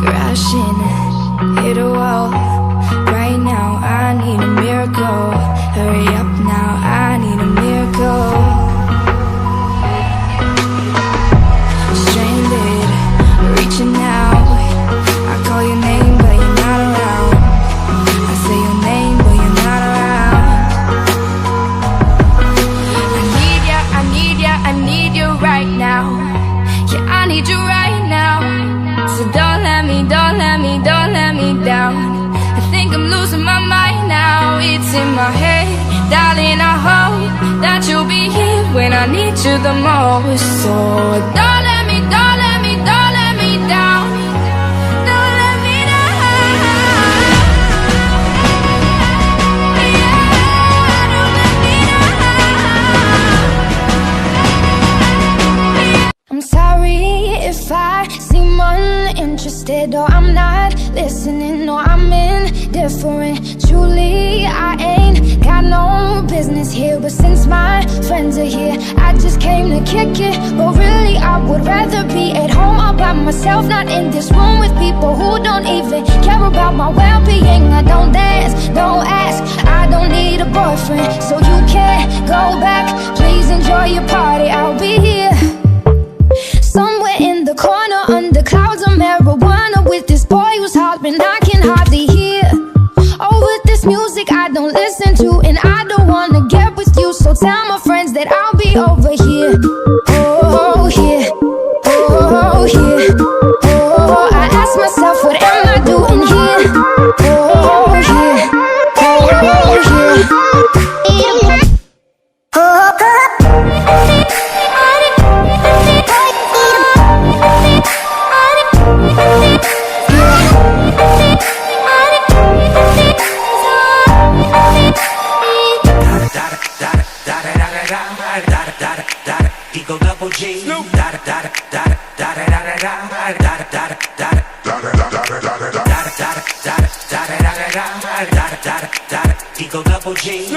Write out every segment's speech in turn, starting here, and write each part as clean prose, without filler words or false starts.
Crashing, hit a wall. Right now, I need a miracle. Hurry up now, I need a miracle. Stranded, reaching out. I call your name, but you're not around. I say your name, but you're not around. I need ya, I need ya, I need you right now. Yeah, I need you right now. So don't let me down. I think I'm losing my mind now. It's in my head, darling, I hope that you'll be here when I need you the most. So don't let me down. Don't let me down. Yeah, don't let me down. I'm sorry if I seem uninterested or I'm not listening or I'm indifferent. Truly, I ain't got no business here, but since my friends are here, I just came to kick it. But really, I would rather be at home all by myself, not in this room with people who don't even care about my well-being. I don't dance, don't ask, I don't need a boyfriend, so you can't go back. Please enjoy your party, I'll be here somewhere in the corner under clouds of marijuana with this boy who's hollering I can hardly hear. Oh, with this music I don't listen to, and I don't wanna get with you, so tell my friends that I'll be over here. Oh, here. Oh, here. Oh, I ask myself, what am I doing here? Oh, here. Oh, here. Eagle double G. Eagle double G.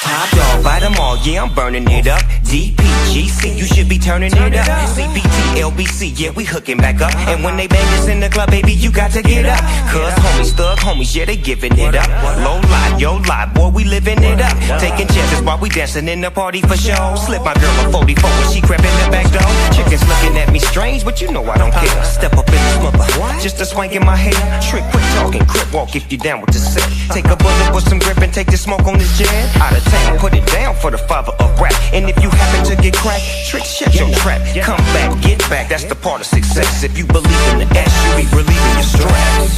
Top dog, bite them all, yeah, I'm burning it up. DPGC, you should be turning it up. CPT, LBC, yeah, we hooking back up. And when they bang us in the club, baby, you got to get up. Cause homies, thug homies, yeah, they giving it up. Low lie, yo lie, boy, we living it up. Taking chances while we dancing in the party for show. Slip my girl a 44 when she crept in the back door. Chickens looking at me strange, but you know I don't care. Step up in this mother, just a swank in my hair. Trick, quick talking, crip walk if you down with the set. Take a bullet with some grip and take the smoke on this jet. Out of town, put it down for the father of rap. And if you happen to get cracked, trick, shut your trap. Come back, get back, that's the part of success. If you believe in the S, you be relieving your stress.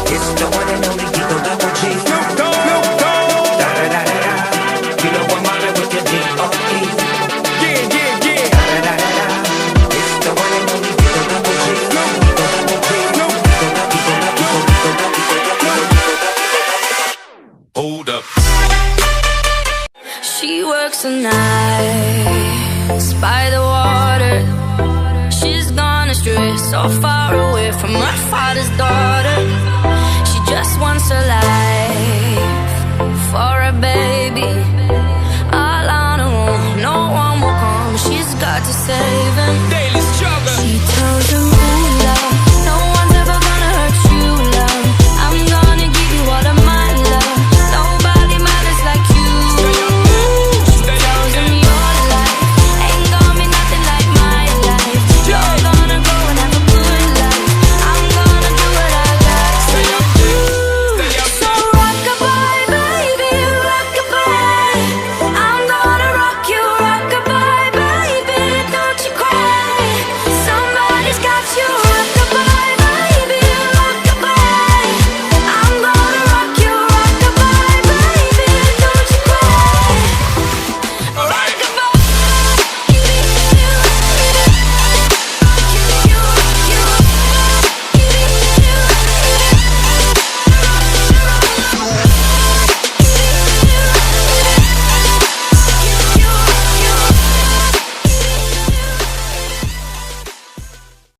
It's the one and only Eagle double G. You know I'm mobbing with the D.O.E. It's the one and only Eagle double G. Hold up. She works the nights by the water. She's gone astray, so far away from her father's daughter. She just wants her life